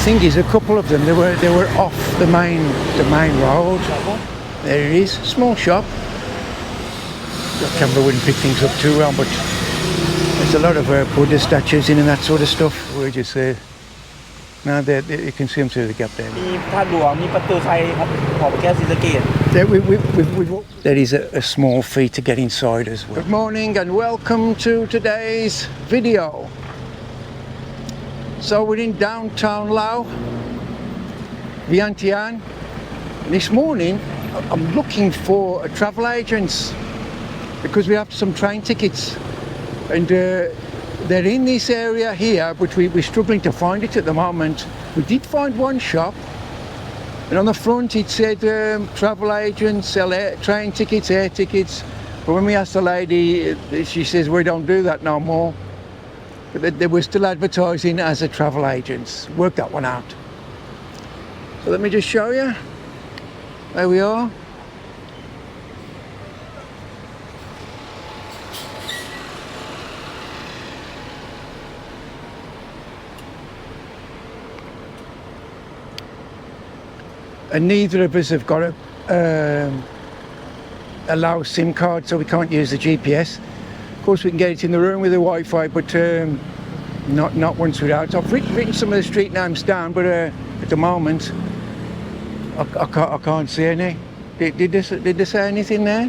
thing is, a couple of them, they were off the main road. There it is, small shop. The camera wouldn't pick things up too well, but there's a lot of Buddha statues in and that sort of stuff. We're just now you can see them through the gap there. มีพระหลวงมีประตูชัยครับหอพระแก้วศรีสะเกษ There is a small fee to get inside as well. Good morning and welcome to today's video. So we're in downtown Laos, Vientiane. This morning I'm looking for a travel agents because we have some train tickets, and they're in this area here, but we're struggling to find it at the moment. We did find one shop, and on the front it said travel agents sell train tickets, air tickets. But when we asked the lady, she says we don't do that no more. But they were still advertising as a travel agents. Work that one out. So let me just show you. There we are. And neither of us have got a Laos SIM card, so we can't use the GPS. Of course, we can get it in the room with the Wi-Fi, but not once without. I've written some of the street names down, but at the moment, I can't see any. Did they say anything there?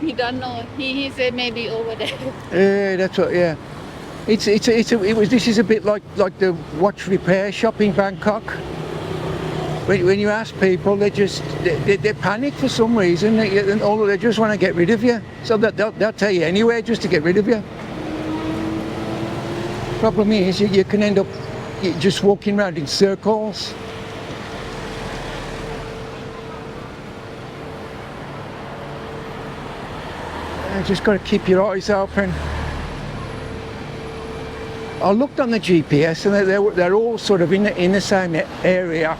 He don't know. He said maybe over there. Yeah, that's what. Yeah, this is a bit like the watch repair shop in Bangkok. When you ask people, they panic for some reason. They just want to get rid of you. So they'll tell you anywhere just to get rid of you. Problem is, you can end up just walking around in circles. You just got to keep your eyes open. I looked on the GPS, and they're all sort of in the same area.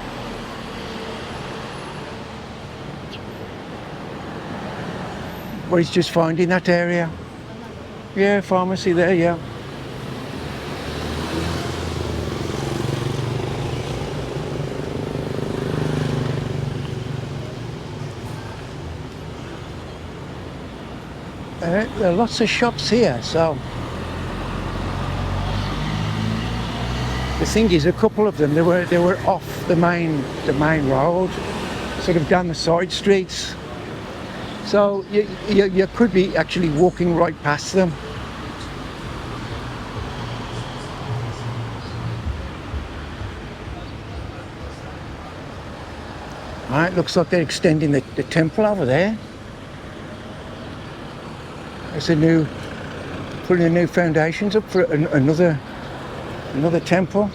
But it's just finding that area. Yeah, pharmacy there, yeah. There are lots of shops here, so. The thing is, a couple of them, they were off the main road, sort of down the side streets. So you could be actually walking right past them. Right, looks like they're extending the temple over there. There's putting the new foundations up for another temple.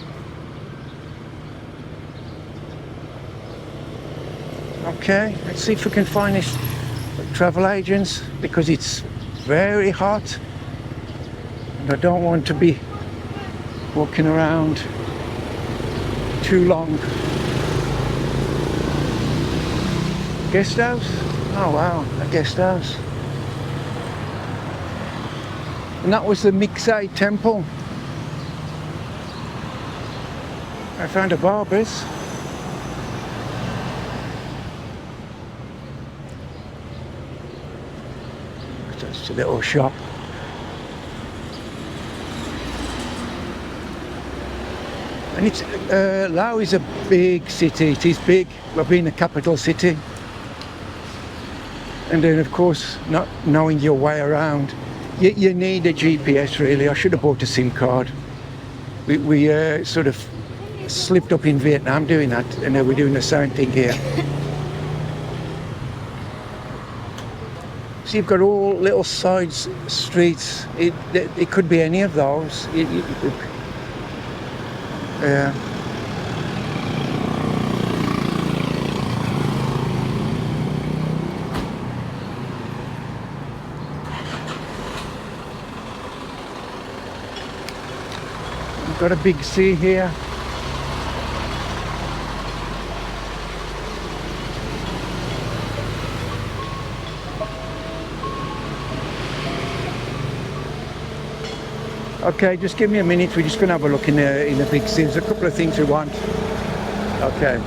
Okay, let's see if we can find this travel agents, because it's very hot and I don't want to be walking around too long. Guest house? Oh wow, a guest house. And that was the Patuxay temple. I found a barber's. It's a little shop. And it's Laos is a big city. It is big. We've been the capital city. And then, of course, not knowing your way around, you need a GPS. Really, I should have bought a SIM card. We sort of slipped up in Vietnam doing that, and now we're doing the same thing here. So you've got all little side streets. It could be any of those. Yeah. We've got a big sea here. Okay, just give me a minute. We're just going to have a look in the big. There's a couple of things we want. Okay.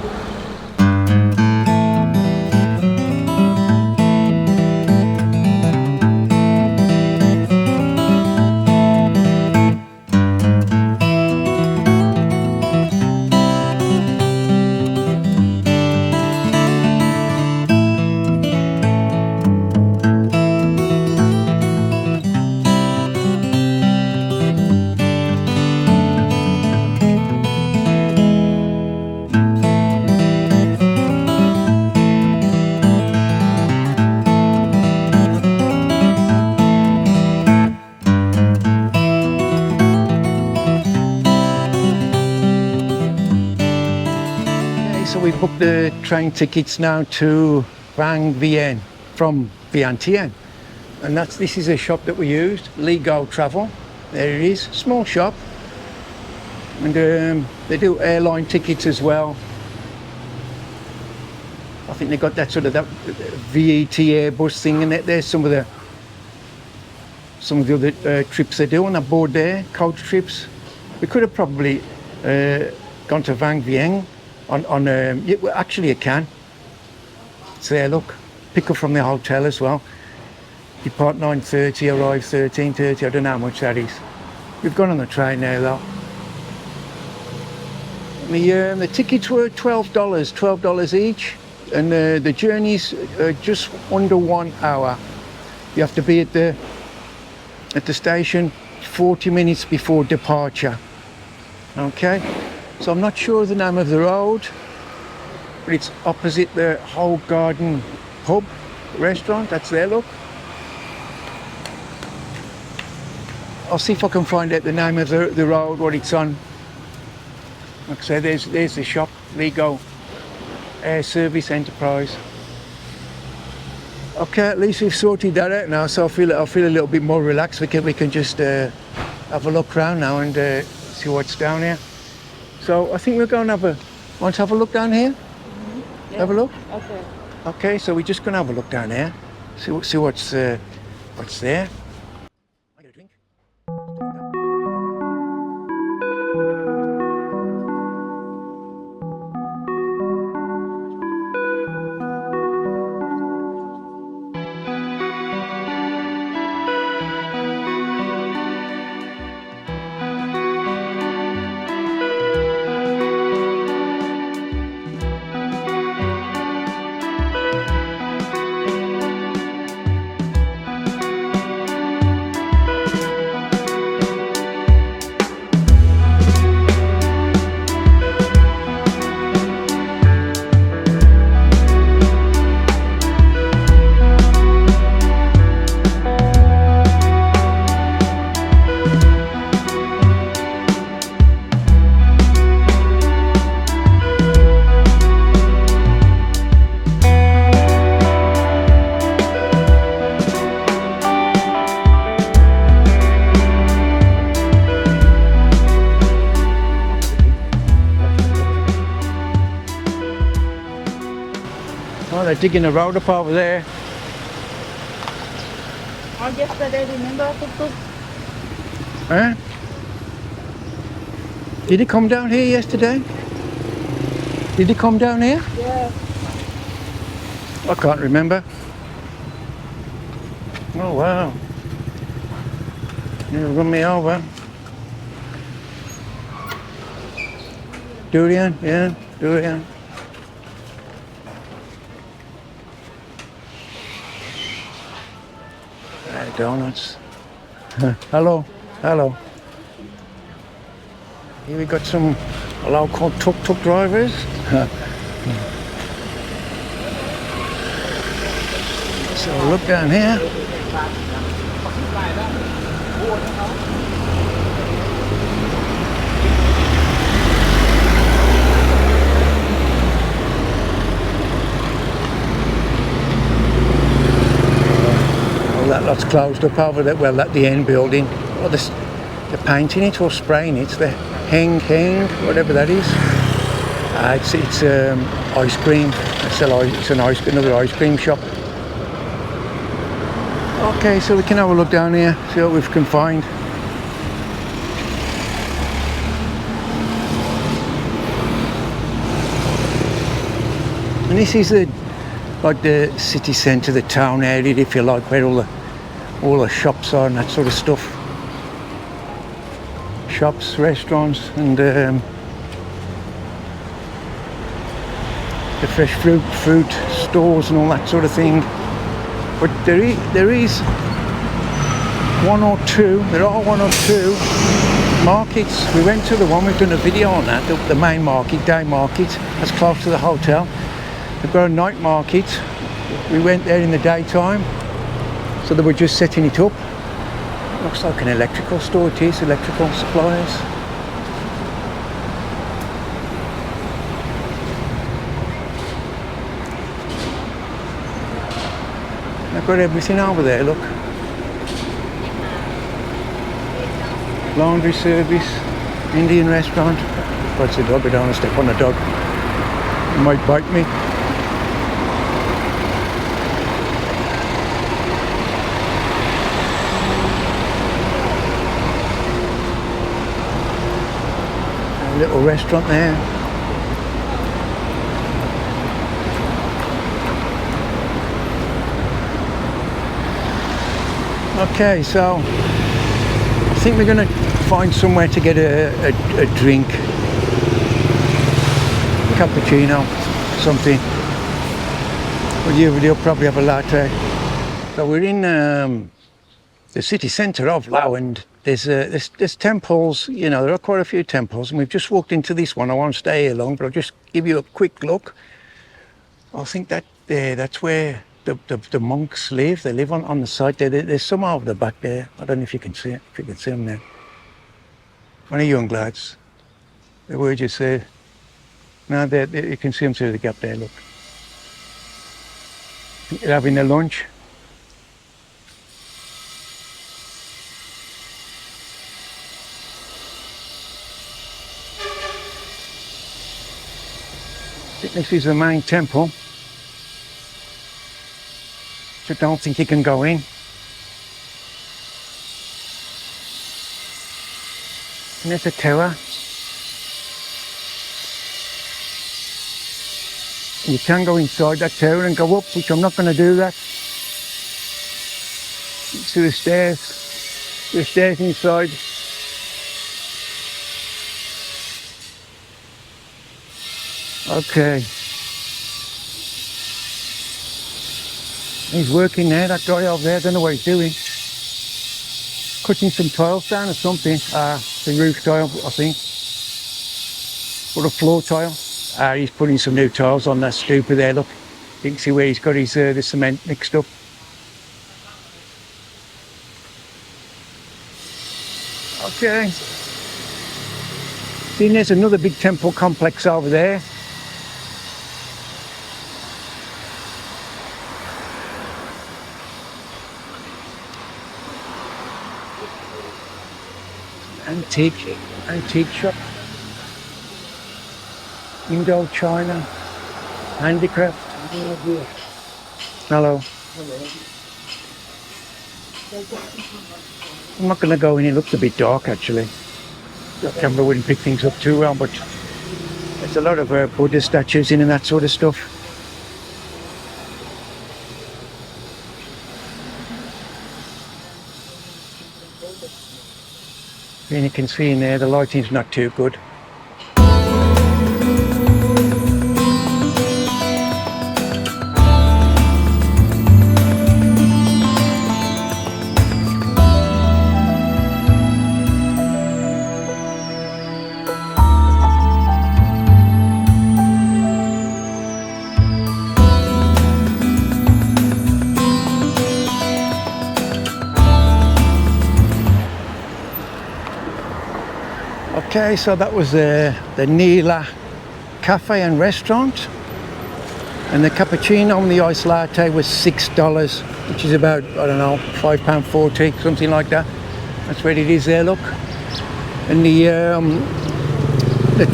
So we booked the train tickets now to Vientiane from Vientiane, and this is a shop that we used, LeeGo Travel. There it is, small shop, and they do airline tickets as well. I think they got that sort of that VET Airbus thing in it. There's some of the other trips they do on board there, coach trips. We could have probably gone to Vientiane. Actually you can. It's there, look. Pick up from the hotel as well. Depart 9:30, arrive 13:30. I don't know how much that is. We've gone on the train now though. The tickets were $12 each, and the journey's just under 1 hour. You have to be at the station 40 minutes before departure. Okay. So I'm not sure the name of the road, but it's opposite the Whole Garden pub restaurant. That's there, look. I'll see if I can find out the name of the road, what it's on. Like I say, there's the shop, LeeGo Air Service Enterprise. Okay, at least we've sorted that out now, so I feel a little bit more relaxed. We can just have a look around now and see what's down here. So I think we're going to want to have a look down here? Mm-hmm. Yeah. Have a look? Okay. Okay, so we're just going to have a look down here. See what's there. I get a drink. Oh, they're digging a road up over there. Oh, yesterday, remember? Huh? Did he come down here yesterday? Did he come down here? Yeah. I can't remember. Oh wow. You run me over. Durian, yeah, durian. Donuts. Hello, hello. Here we got some local tuk-tuk drivers. So look down here. That lot's closed up over there. Well, at the end building. Or they're painting it or spraying it. The hang, whatever that is. It's ice cream. It's another ice cream shop. Okay, so we can have a look down here, see what we can find. And this is like the city centre, the town area, if you like, where all the shops are and that sort of stuff. Shops, restaurants, and the fresh fruit stores and all that sort of thing. But there are one or two markets. We went to the one, we've done a video on that, the main market, day market, that's close to the hotel. They've got a night market. We went there in the daytime, so they were just setting it up. Looks like an electrical store, it is, electrical suppliers. They've got everything over there, look. Laundry service, Indian restaurant. What's the dog? I don't want to step on the dog. It might bite me. A little restaurant there. Okay, so I think we're going to find somewhere to get a drink, cappuccino, something. Well, you'll probably have a latte. So we're in the city centre of Laos, and there's temples. You know, there are quite a few temples, and we've just walked into this one. I won't stay here long, but I'll just give you a quick look. I think that's where the monks live. They live on the side there. There's some over the back there. I don't know if you can see it. If you can see them there. One of young lads. The word you say. Now you can see them through the gap there. Look. They're having their lunch. This is the main temple. So I don't think you can go in. And there's a tower. You can go inside that tower and go up, which I'm not going to do that. To the stairs. The stairs inside. Okay. He's working there, that guy over there, I don't know what he's doing. Cutting some tiles down or something. The roof tile, I think. Or a floor tile. He's putting some new tiles on that stupid there, look. You can see where he's got his the cement mixed up. Okay. See, there's another big temple complex over there. Antique shop. Indo-China handicraft. Hello. I'm not going to go in. It looks a bit dark actually. The camera wouldn't pick things up too well, but there's a lot of Buddha statues in and that sort of stuff. And you can see in there the lighting's not too good. Okay, so that was the Nila cafe and restaurant, and the cappuccino and the iced latte was $6, which is about, I don't know, £5.40, something like that. That's where it is there, look. And the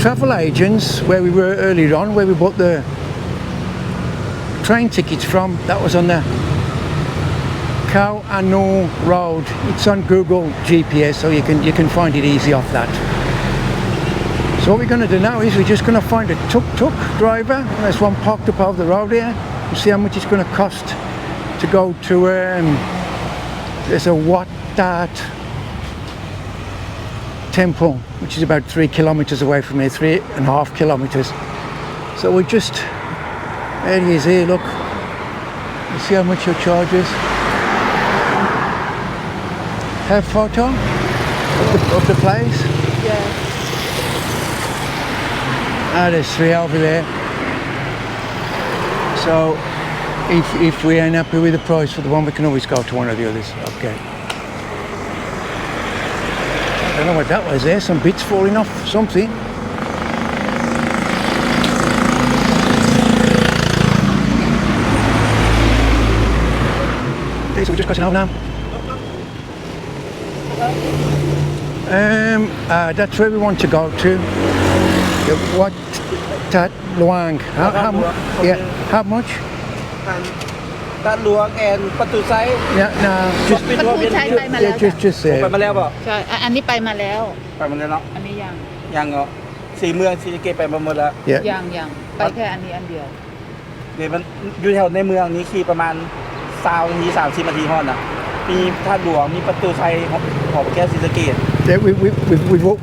travel agents where we were earlier on, where we bought the train tickets from, that was on the Khao Anu Road. It's on Google GPS, so you can find it easy off that. So what we're going to do now is we're just going to find a tuk-tuk driver. There's one parked up over the road here. We'll see how much it's going to cost to go to, there's a Pha That temple, which is about 3 kilometers away from here, 3.5 kilometers. So we just, there he is here, look. You see how much your charge is? Have photo of the place? Yeah. Ah, there's 3 over there. So if we ain't happy with the price for the one, we can always go to one of the others. Okay. I don't know what that was there, some bits falling off something. Okay, so we're just crossing over now. That's where we want to go to. The Pha That Luang. How much? and That Luang and Patuxay Yeah, no, just ปทุชัยไปมาแล้ว just ผม there. ไปมาแล้วเปล่า ใช่อันนี้ไปมาแล้ว ไปมาแล้วเนาะ อันนี้ยัง ยังเหรอ4 เมืองศรีสะเกษไปมาหมดแล้ว Yeah. ยังไปแค่อันนี้อันเดียว เดี๋ยวมันอยู่แถวในเมืองนี้ขี่ประมาณ20 นาที 30 นาทีฮอดนะมีท่าหลวงมีประตูชัยหอประแก้วศรีสะเกษ Yeah,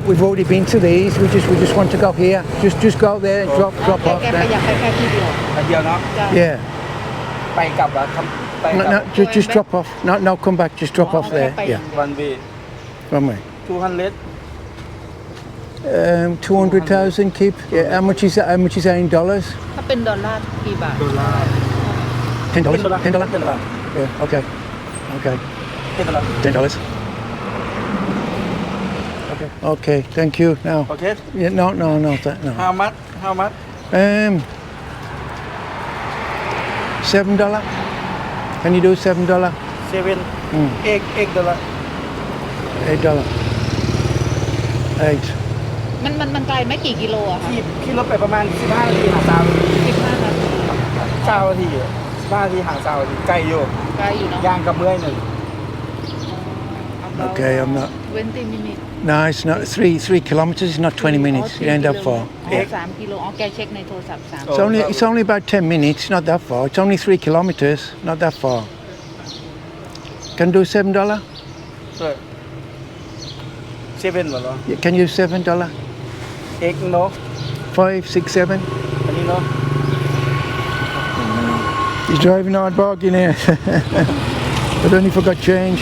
we've already been to these. We just want to go here. Just go there and drop แก off ไปอยาก there. ไปแค่ที่เดียว อันเดียวเนาะ จ้ะ Yeah. ไปกลับอ่ะไปก No, ลับ no, just drop off. No, come back. Just drop off there. Yeah. วันเว One way. 200 200,000 keep. Yeah. How much is that? How much is that in dollars? ถ้าเป็นดอลลาร์กี่บาท ดอลลาร์ $10. $10. 10 ดอลลาร์ Yeah. Okay. Okay. 10 ดอลลาร์ $10. Okay. Okay. Thank you. Now. โอเค Yeah. No. No. how much $7. Can you do $7? 7 8 ดอลลาร์ $8. 8. มันไกลไหม่กี่กิโลอะคะ ขี่รถไปประมาณ15 นาทีหาซาวนาที 15 นาที 15 นาทีหาซาวนาทีไกลอยู่ ไกลอยู่เนาะ ย่างกับเมื่อยหนึ่ง Okay. I'm not. 20 minutes No, it's not 3 kilometers. It's not 20 minutes. It ain't that far. 3 กิโลอ๋อแกเช็คในโทรศัพท์3 It's only about 10 minutes. Not that far. It's only 3 kilometers. Not that far. Can do $7? เออ7เหรอ Yeah, can you $7? X เนาะ 5, 6, 7. อันนี้เนาะ He's driving hard bargain here. But only forgot change.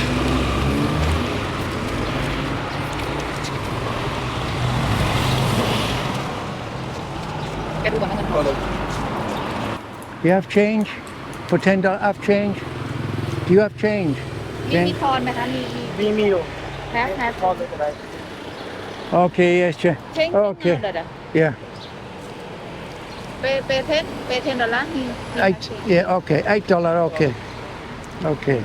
You have change for $10. Have change. Do you have change? มีทอนไหมคะมี มีอยู่ แพ้ พอเลยก็ได้ Okay. Yes, change. เช็ค Okay. เดี๋ยว Yeah. เป10 ดอลลาร์มี Yeah. Okay. $8. Okay. Okay.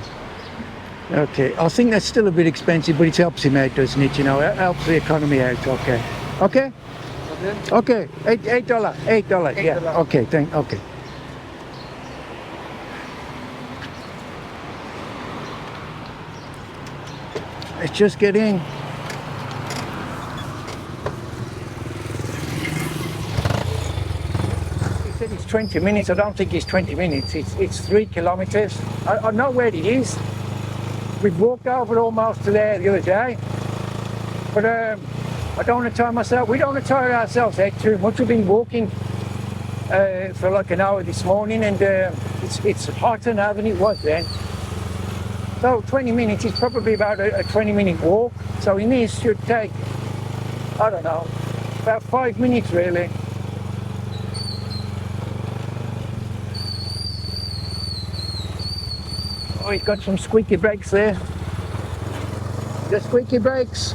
Okay. I think that's still a bit expensive, but it helps him out, doesn't it? You know, it helps the economy out. Okay. Okay. Okay. $8. $8. Yeah. Okay. Okay. Let's just get in. He said it's 20 minutes. I don't think it's 20 minutes. It's 3 kilometers. I know where it is. We've walked over almost to there the other day. But I don't want to tire myself. We don't want to tire ourselves out too much. We've been walking for like an hour this morning, and it's hotter now than it was then. So 20 minutes is probably about a 20-minute walk. So in this should take, I don't know, about 5 minutes really. Oh, he's got some squeaky brakes there. The squeaky brakes.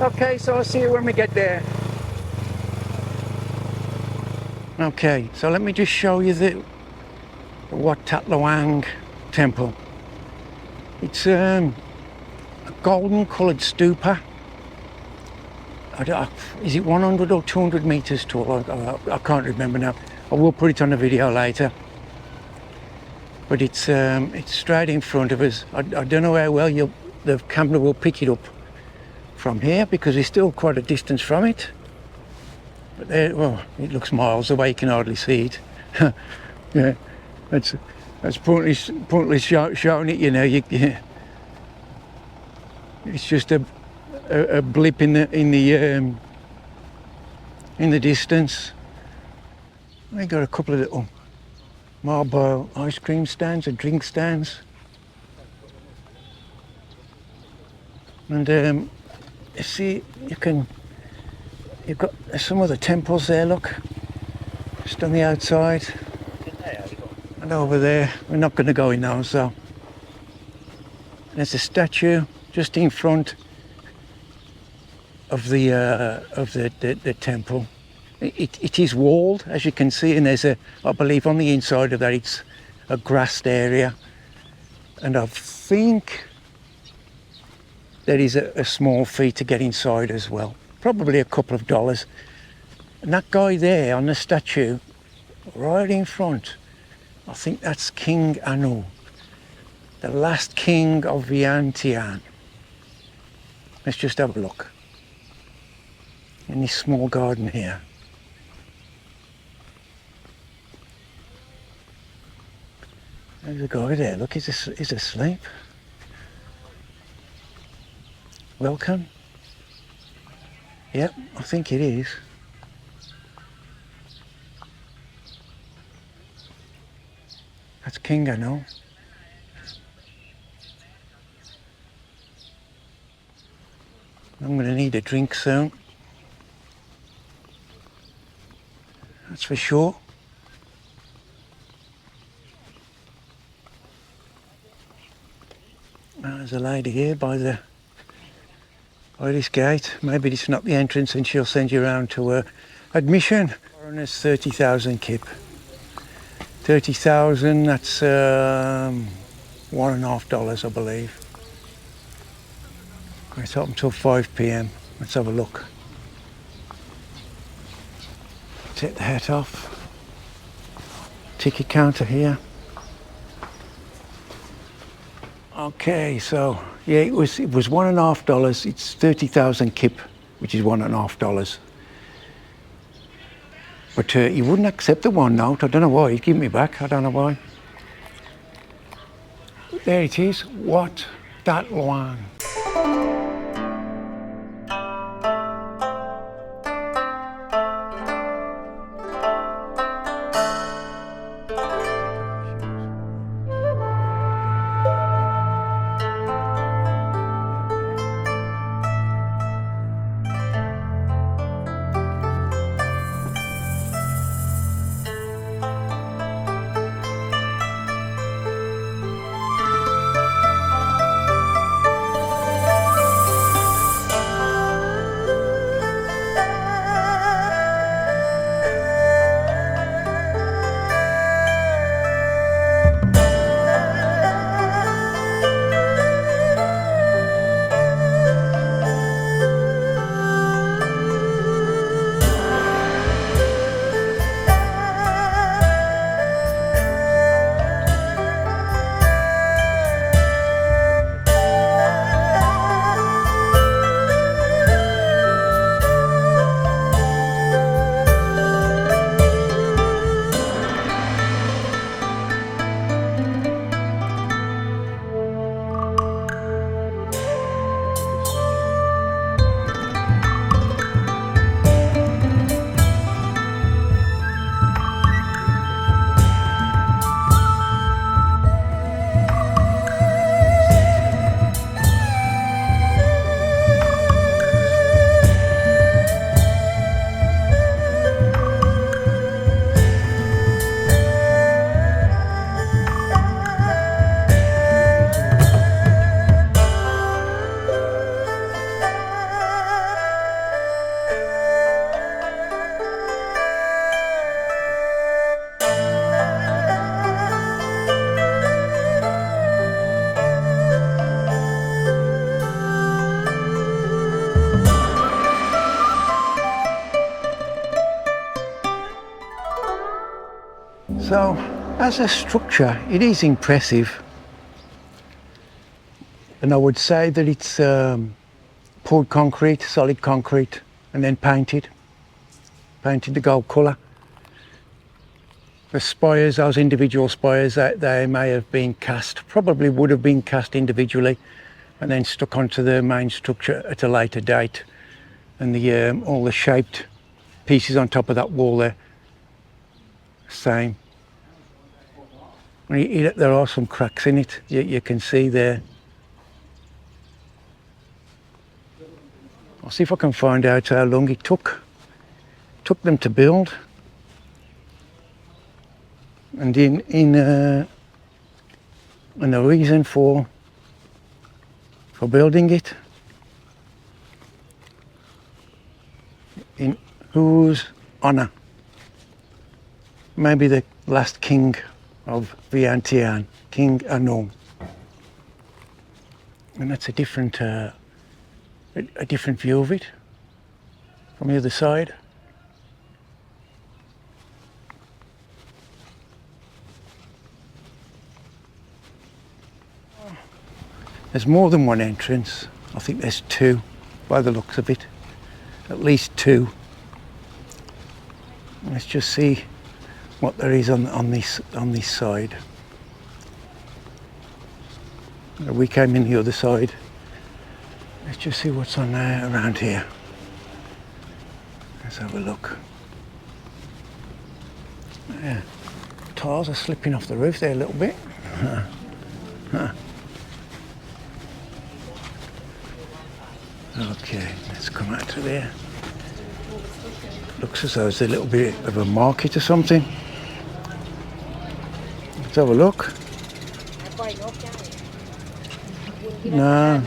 Okay, so I'll see you when we get there. Okay, so let me just show you the Pha That Luang temple. It's a golden coloured stupa. Is it 100 or 200 meters tall? I can't remember now. I will put it on a video later. But it's straight in front of us. I don't know how well the camera will pick it up from here because we're still quite a distance from it. But there, well, it looks miles away. You can hardly see it. Yeah, that's pointless showing it. You know, it's just a blip in the distance. We got a couple of little mobile ice cream stands and drink stands, and you see, you've got some of the temples there. Look, just on the outside, and over there. We're not going to go in now. So there's a statue just in front of the temple. It is walled, as you can see, and there's I believe on the inside of that it's a grassed area, and I think there is a small fee to get inside as well, probably a couple of dollars. And that guy there on the statue, right in front, I think that's King Anu, the last king of Vientiane. Let's just have a look in this small garden here. There's a guy there, look, he's asleep. Welcome. Yep, I think it is. That's King, I know. I'm going to need a drink soon. That's for sure. There's a lady here by this gate. Maybe it's not the entrance and she'll send you around to admission. Foreigners 30,000 kip. 30,000, that's $1.50, I believe. It's up until 5 p.m. Let's have a look. Take the hat off. Ticket counter here. Okay, so yeah, it was $1.50. It's 30,000 kip, which is $1.50. But he wouldn't accept the one note. I don't know why. He'd give me back. I don't know why. There it is. Pha That Luang. So, as a structure, it is impressive. And I would say that it's poured concrete, solid concrete, and then painted the gold colour. The spires, those individual spires, they may have been cast, probably would have been cast individually, and then stuck onto the main structure at a later date. And the all the shaped pieces on top of that wall there, same. There are some cracks in it, you can see there. I'll see if I can find out how long it took them to build. And and the reason for building it. In whose honour? Maybe the last king of Vientiane, King Anom. And that's a different view of it from the other side. There's more than one entrance. I think there's two by the looks of it. At least two. Let's just see what there is on this side. We came in the other side. Let's just see what's on there around here. Let's have a look. Yeah, tiles are slipping off the roof there a little bit. Okay, let's come out to there. Looks as though it's a little bit of a market or something. Let's have a look. No,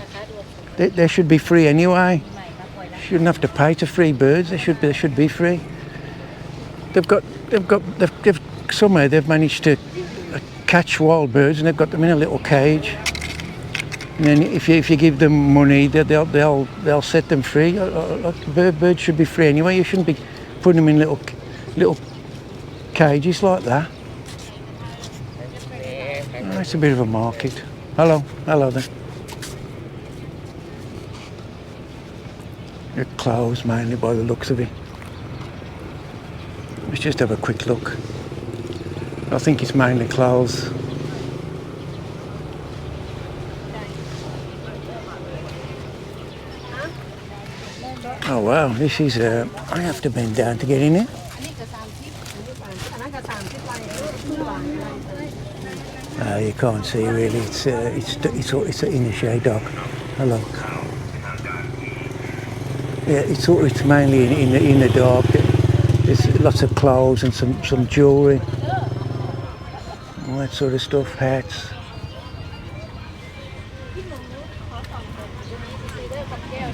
they should be free anyway. Shouldn't have to pay to free birds. They should be free. They've somewhere they've managed to catch wild birds and they've got them in a little cage. And then if you give them money, they'll set them free. Birds should be free anyway. You shouldn't be putting them in little cages like that. Oh, it's a bit of a market. Hello there. They're closed mainly by the looks of it. Let's just have a quick look. I think it's mainly clothes. Oh wow, this is, I have to bend down to get in it. You can't see really, it's in the shade dark. Hello. Yeah, it's mainly in the dark. There's lots of clothes and some jewellery. All that sort of stuff, hats.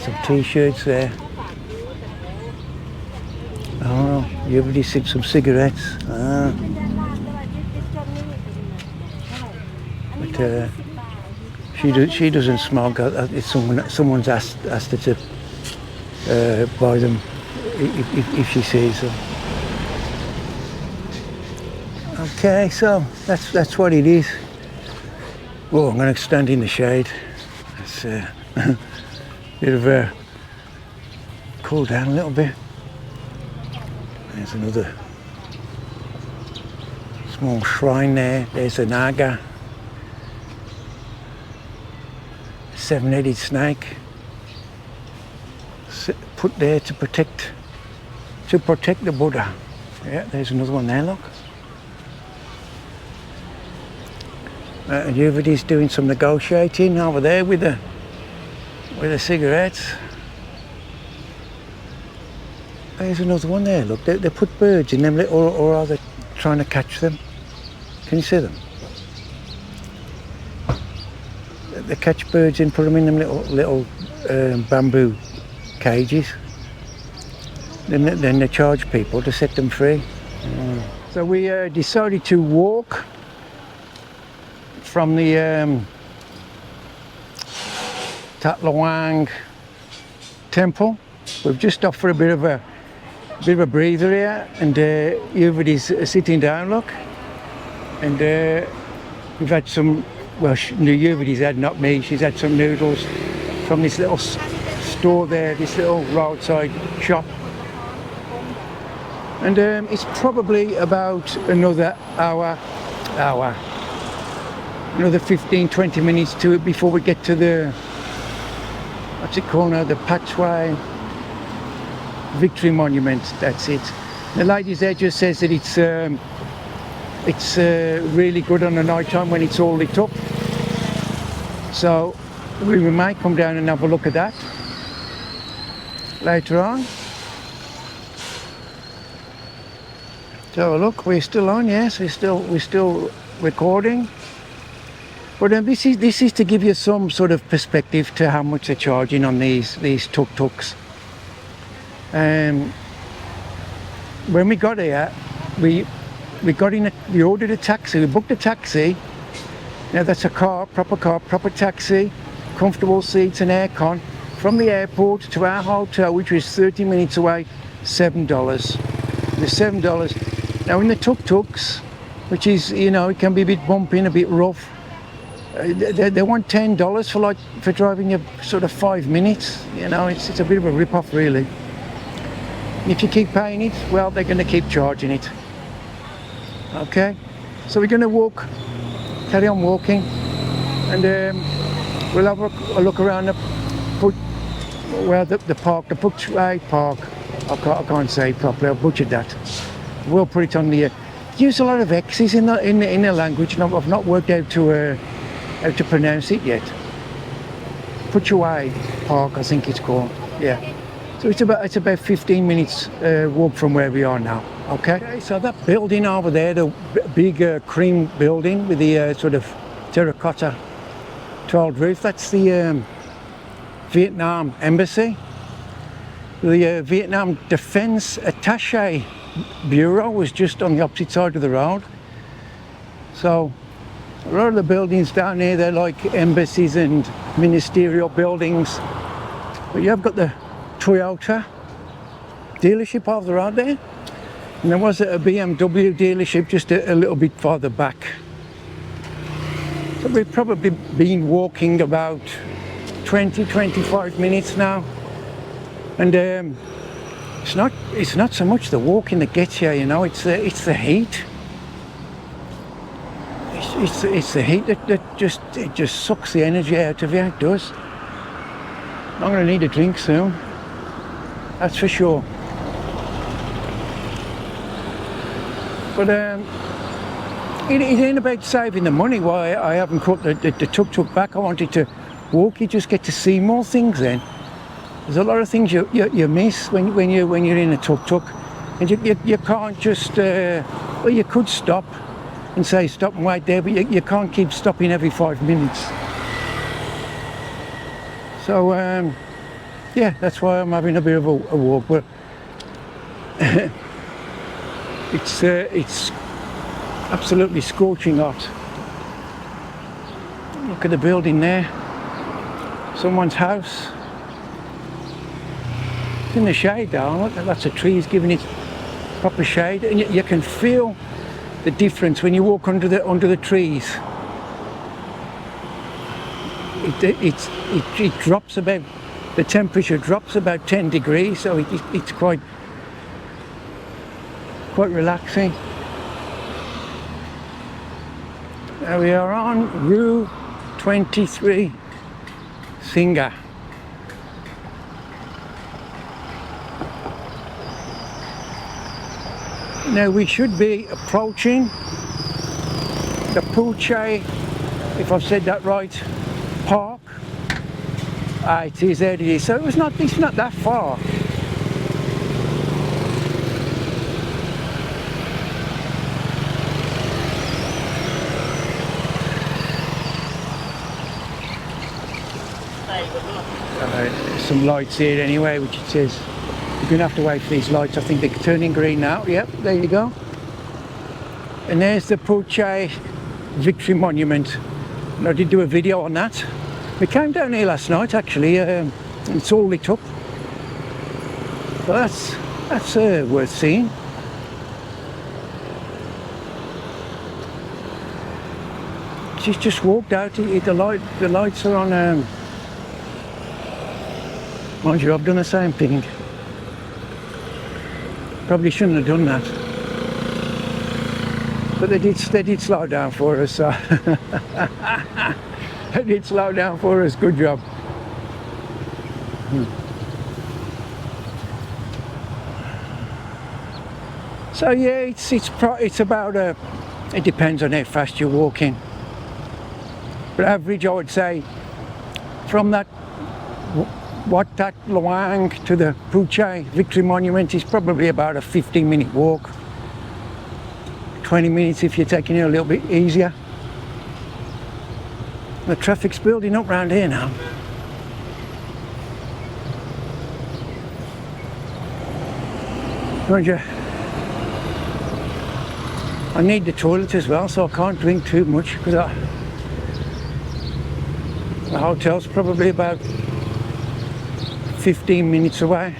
Some t-shirts there. Oh, you already seen some cigarettes. But she doesn't smoke. It's someone's asked her to buy them if she sees them. Okay, so that's what it is. Whoa, I'm going to stand in the shade. It's bit of a cool down a little bit. There's another small shrine there. There's a naga, seven-headed snake, put there to protect the Buddha. Yeah, there's another one there. Look. Everybody's doing some negotiating over there with the cigarettes. There's another one there, look. They put birds in them, or are they trying to catch them? Can you see them? They catch birds and put them in them little bamboo cages. Then they charge people to set them free. So we decided to walk from the Pha That Luang temple. We've just stopped for a bit of a breather here, and everybody's sitting down. Look, And we've had some, well, Everybody's had, not me, she's had some noodles from this little store there, this little roadside shop. And it's probably about another another 15-20 minutes to it before we get to the, what's it called now, the Patuxay Victory Monument. That's it. The lady there just says that it's really good on the night time when it's all lit up. So we might come down and have a look at that later on. So look, we're still on, yes, we're still recording. But this is to give you some sort of perspective to how much they're charging on these tuk-tuks. When we got here, we ordered a taxi, we booked a taxi. Now that's a proper taxi, comfortable seats and aircon, from the airport to our hotel, which was 30 minutes away, $7. The $7. Now in the tuk-tuks, which is, you know, it can be a bit bumpy and a bit rough, they want $10 for driving you sort of 5 minutes. You know, it's a bit of a rip-off really. If you keep paying it, well, they're going to keep charging it. Okay, so we're going to carry on walking, and we'll have a look around the park, the Patuxay Park. I can't say it properly, I butchered that. We'll put it on the. Use a lot of X's in the language, and I've not worked out how to pronounce it yet. Patuxay Park, I think it's called. Yeah. So it's about 15 minutes walk from where we are now. Okay. So that building over there, the big cream building with the sort of terracotta tiled roof, that's the Vietnam Embassy. The Vietnam Defense Attaché Bureau was just on the opposite side of the road. So a lot of the buildings down here, they're like embassies and ministerial buildings. But you have got the Toyota dealership over the road there. And there was a BMW dealership just a little bit farther back. So we've probably been walking about 20-25 minutes now. And it's not so much the walking that gets you, you know, it's the heat. It's the heat that just sucks the energy out of you, it does. I'm going to need a drink soon, that's for sure. But it ain't about saving the money. Why I haven't cut the tuk-tuk back. I wanted to walk, you just get to see more things then. There's a lot of things you miss when you're in a tuk-tuk, and you can't just, well, you could stop and say stop and wait there, but you can't keep stopping every 5 minutes. So yeah, that's why I'm having a bit of a walk. But it's absolutely scorching hot. Look at the building there, someone's house. It's in the shade though, look at lots of trees giving it proper shade, and you can feel the difference when you walk under the trees. It drops about, the temperature drops about 10 degrees, so it's quite relaxing. Now we are on Route 23, Singa. Now we should be approaching the Patuxay, if I've said that right, park. It is there, it is. So it's not that far. There's some lights here anyway, which it says you're going to have to wait for these lights. I think they're turning green now. Yep, there you go. And there's the Patuxay Victory Monument. And I did do a video on that. We came down here last night actually, and it's all lit up. So that's worth seeing. she's just walked out. The lights are on. Mind you, I've done the same thing. Probably shouldn't have done that. But they did slow down for us. So they did slow down for us. Good job. So yeah, it's about it depends on how fast you're walking. But average, I would say, from that Pha That Luang to the Patuxay Victory Monument is probably about a 15-minute walk. 20 minutes if you're taking it a little bit easier. The traffic's building up around here now. Mind you, I need the toilet as well, so I can't drink too much because the hotel's probably about 15 minutes away.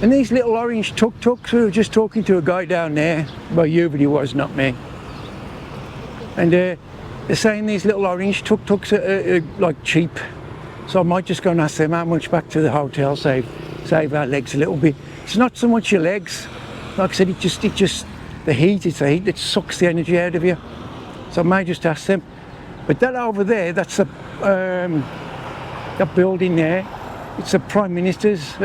And these little orange tuk-tuks, we were just talking to a guy down there, well, you, but he was, not me. And they're saying these little orange tuk-tuks are like cheap. So I might just go and ask them how much back to the hotel, save our legs a little bit. It's not so much your legs. Like I said, it's the heat, it's the heat that sucks the energy out of you. So I may just ask them. But that over there, that's that building there, it's the Prime Minister's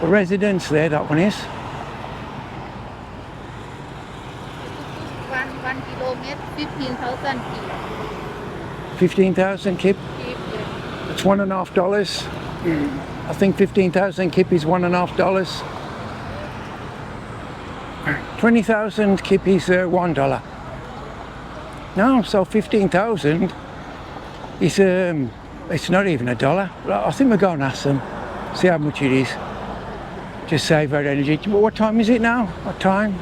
residence there, that one is. 1 kilometer, 15,000 kip. 15,000 kip? Kip, yeah. It's $1.50. I think 15,000 kip is $1.50. 20,000 kip is $1. No, so 15,000 is it's not even $1. I think we're going to ask them, see how much it is. Just save our energy. What time is it now? What time?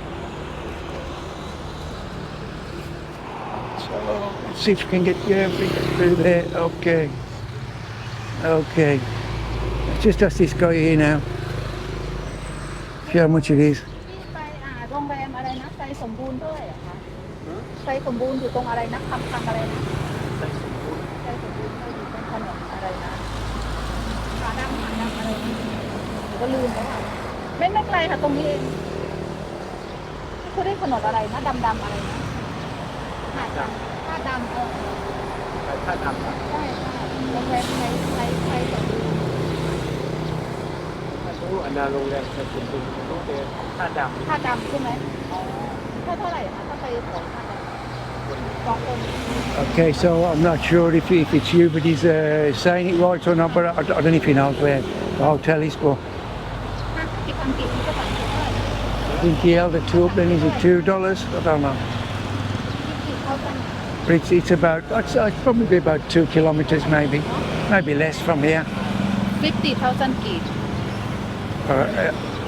So let's see if we can get through there. Okay. Okay. Let's just ask this guy here now. See how much it is. โรงแรมอะไรนะใจสมบูรณ์เท่าไหร่อะคะใจสมบูรณ์อยู่ตรงอะไรนะคำอะไรนะใจสมบูรณ์อยู่ตรงถนนอะไรนะผาดำอะไรนะก็ลืมแล้วค่ะไม่ไกลค่ะตรงนี้เองเขาเรียกถนนอะไรนะดำอะไรนะหาดดำท่าดำท่าดำใช่โรงแรมใครสมบูรณ์อันนั้นโรงแรมใช้สมบูรณ์ต้องเป็นท่าดำใช่ไหมเท่าไหร่คะถ้าไปของท่าดำ2 คน Okay, so I'm not sure if it's you, but he's saying it right or not, but I don't know if he knows where the hotel is, but I think he held it two up, then is it $2? I don't know. But it's about, it's probably about 2 kilometers maybe less from here. 50,000 kip.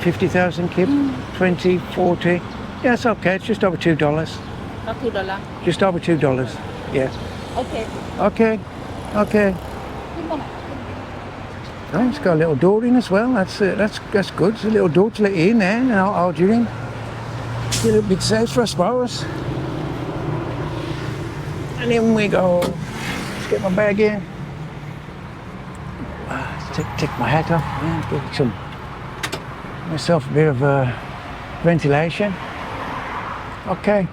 50,000 kip, 20, 40. Yeah, it's okay, it's just over $2. Not $2. Just over $2, yeah. Okay. Okay. Oh, it's got a little door in as well. That's good. There's a little door to let you in there, and I'll hold you in. It's a little bit safer, I suppose. And in we go. Let's get my bag in. Take my hat off. Yeah, get myself a bit of ventilation. Okay.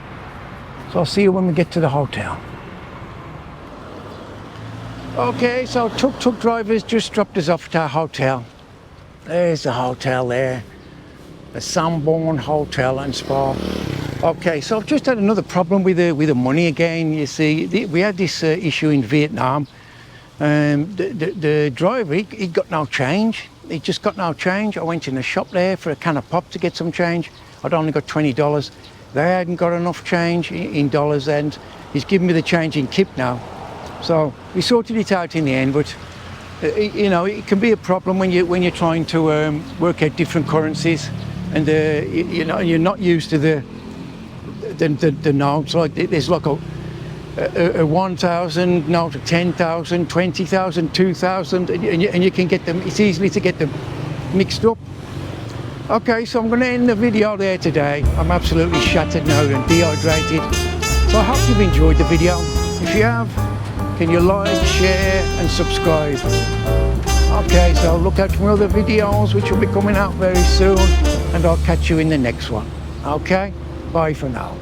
So I'll see you when we get to the hotel. Okay, so tuk-tuk drivers just dropped us off at our hotel. There's the hotel there. The Sanborn Hotel and Spa. Okay, so I've just had another problem with the money again. You see, we had this issue in Vietnam. The driver, he got no change. He just got no change. I went in the shop there for a can of pop to get some change. I'd only got $20. They hadn't got enough change in dollars, and he's giving me the change in kip now. So we sorted it out in the end, but you know, it can be a problem when you're trying to work out different currencies, and you know, you're not used to the notes. Like there's like a 1,000 note, a 10,000, 20,000, 2,000, and you can get them. It's easy to get them mixed up. Okay, so I'm going to end the video there today. I'm absolutely shattered now and dehydrated. So I hope you've enjoyed the video. If you have, can you like, share and subscribe? Okay, so look out for other videos which will be coming out very soon, and I'll catch you in the next one. Okay, bye for now.